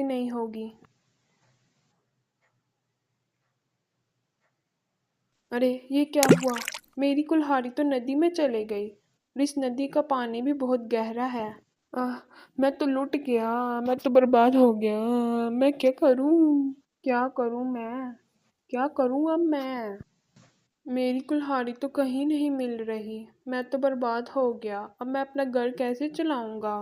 नहीं होगी। अरे ये क्या हुआ? मेरी कुल्हाड़ी तो नदी में चले गई और इस नदी का पानी भी बहुत गहरा है। आह, मैं तो लुट गया, मैं तो बर्बाद हो गया। मैं क्या करूं? क्या करूं मैं? क्या करूं अब मैं? मेरी कुल्हाड़ी तो कहीं नहीं मिल रही। मैं तो बर्बाद हो गया। अब मैं अपना घर कैसे चलाऊंगा?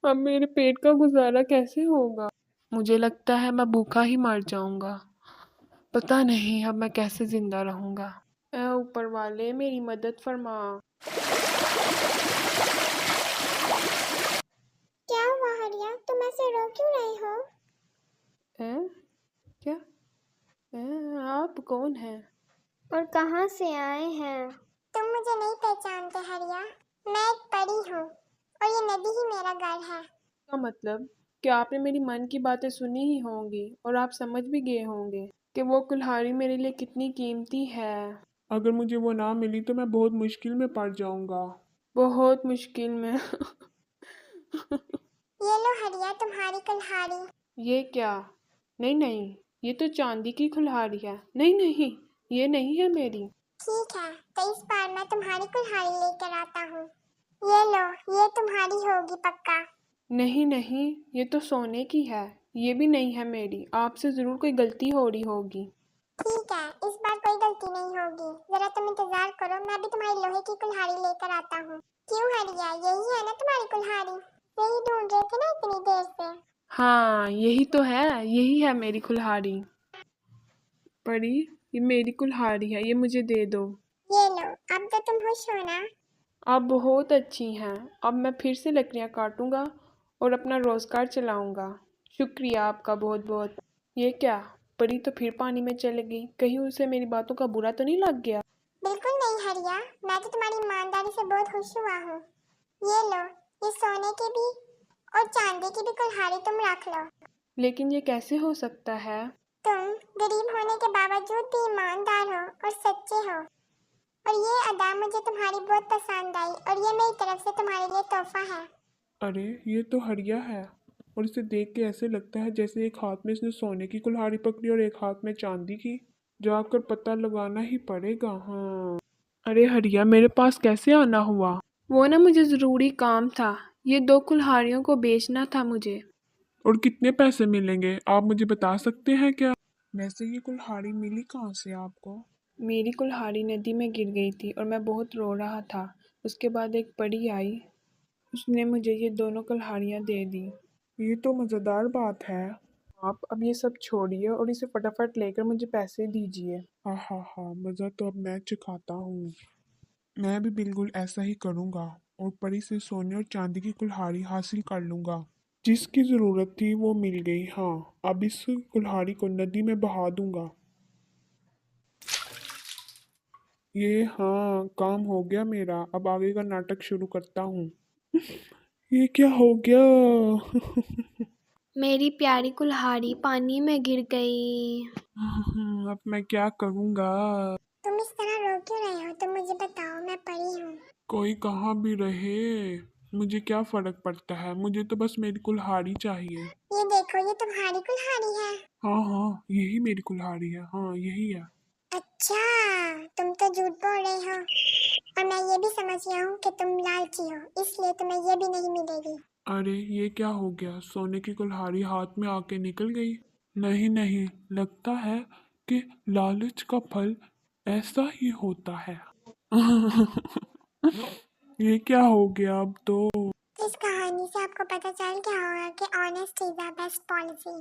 अब मेरे पेट का गुजारा कैसे होगा? मुझे लगता है मैं भूखा ही मर जाऊंगा। पता नहीं अब मैं कैसे जिंदा रहूंगा। ऐ ऊपर वाले मेरी मदद फरमा। क्या हुआ हरिया, तुम ऐसे रो क्यों रहे हो? हैं? क्या? आप कौन हैं? और कहाँ से आए हैं? तुम मुझे नहीं पहचानते हरिया। मैं एक परी हूँ और ये नदी ही मेरा घर है। क्या मतलब? क्या आपने मेरी मन की बातें सुनी ही होंगी और आप समझ भी गए होंगे कि वो कुल्हाड़ी मेरे लिए कितनी कीमती है। अगर मुझे वो ना मिली तो मैं बहुत मुश्किल में पड़ जाऊंगा। बहुत मुश्किल में। ये लो हरिया, तुम्हारी कुल्हाड़ी। ये क्या? नहीं नहीं, ये तो चांदी की कुल्हाड़ी है। नहीं नहीं, ये नहीं है मेरी। ठीक है, तो इस बार मैं तुम्हारी कुल्हाड़ी लेकर आता हूँ। ये लो, ये तुम्हारी होगी पक्का। नहीं नहीं, ये तो सोने की है। ये भी नहीं है मेरी। आपसे जरूर कोई गलती हो रही होगी। ठीक है, इस बार कोई गलती नहीं होगी। जरा तुम इंतजार करो, मैं भी तुम्हारी लोहे की कुल्हाड़ी लेकर आता हूँ। क्यों हरिया, यही है ना तुम्हारी कुल्हाड़ी? यही ढूंढ रहे थे ना इतनी देर से। हाँ, यही तो है। यही है मेरी कुल्हाड़ी। परी, ये मेरी कुल्हाड़ी है, ये मुझे दे दो। ये लो, अब तो तुम खुश हो ना? आप बहुत अच्छी हैं। अब मैं फिर से लकड़ियाँ काटूंगा और अपना रोजगार चलाऊंगा। शुक्रिया आपका बहुत बहुत। ये क्या? परी तो फिर पानी में चली गई। कहीं उसे मेरी बातों का बुरा तो नहीं लग गया? बिल्कुल नहीं हरिया, मैं तो तुम्हारी ईमानदारी से बहुत खुश हुआ हूँ। ये लो, ये सोने की भी और चांदी की भी कुल्हाड़ी तुम रख लो। लेकिन ये कैसे हो सकता है? तुम गरीब होने के बावजूद भी ईमानदार हो और सच्चे हो, और ये अदा मुझे तुम्हारी बहुत पसंद आई, और ये मेरी तरफ से तुम्हारे लिए तोहफा है। अरे ये तो हड़िया है और इसे देख के ऐसे लगता है जैसे एक हाथ में इसने सोने की कुल्हाड़ी पकड़ी और एक हाथ में चांदी की। जाकर पता लगाना ही पड़ेगा। हाँ। अरे हरिया, मेरे पास कैसे आना हुआ? वो ना, मुझे ज़रूरी काम था। ये 2 कुल्हाड़ियों को बेचना था मुझे। और कितने पैसे मिलेंगे, आप मुझे बता सकते हैं क्या? वैसे ये कुल्हाड़ी मिली कहाँ से आपको? मेरी कुल्हाड़ी नदी में गिर गई थी और मैं बहुत रो रहा था। उसके बाद एक परी आई, उसने मुझे ये दोनों कुल्हाड़ियाँ दे दी। ये तो मज़ेदार बात है। आप अब ये सब छोड़िए और इसे फटाफट लेकर मुझे पैसे दीजिए। हाँ हाँ हाँ, मज़ा तो अब मैं चखाता हूँ। मैं भी बिल्कुल ऐसा ही करूँगा और परी से सोने और चांदी की कुल्हाड़ी हासिल कर लूँगा। जिसकी ज़रूरत थी वो मिल गई। हाँ, अब इस कुल्हाड़ी को नदी में बहा दूँगा। ये हाँ, काम हो गया मेरा। अब आगे का नाटक शुरू करता हूँ। ये क्या हो गया? मेरी प्यारी कुल्हाड़ी पानी में गिर गई। अब मैं क्या करूँगा? तुम इस तरह रो क्यों रहे हो? तुम मुझे बताओ, मैं परी हूँ। कोई कहाँ भी रहे, मुझे क्या फर्क पड़ता है? मुझे तो बस मेरी कुल्हाड़ी चाहिए। ये देखो, ये तुम्हारी कुल्हाड़ी है। हाँ हाँ, यही मेरी कुल्हाड़ी है। हाँ, यही है। अच्छा, तुम तो झूठ बोल रहे हो, और मैं ये भी समझ गया हूँ कि तुम लालची हो, इसलिए तुम्हें ये भी नहीं मिलेगी। अरे ये क्या हो गया? सोने की कुल्हाड़ी हाथ में आके निकल गई। नहीं नहीं, लगता है कि लालच का फल ऐसा ही होता है। ये क्या हो गया अब तो? इस कहानी से आपको पता चल गया होगा कि honesty is the best policy.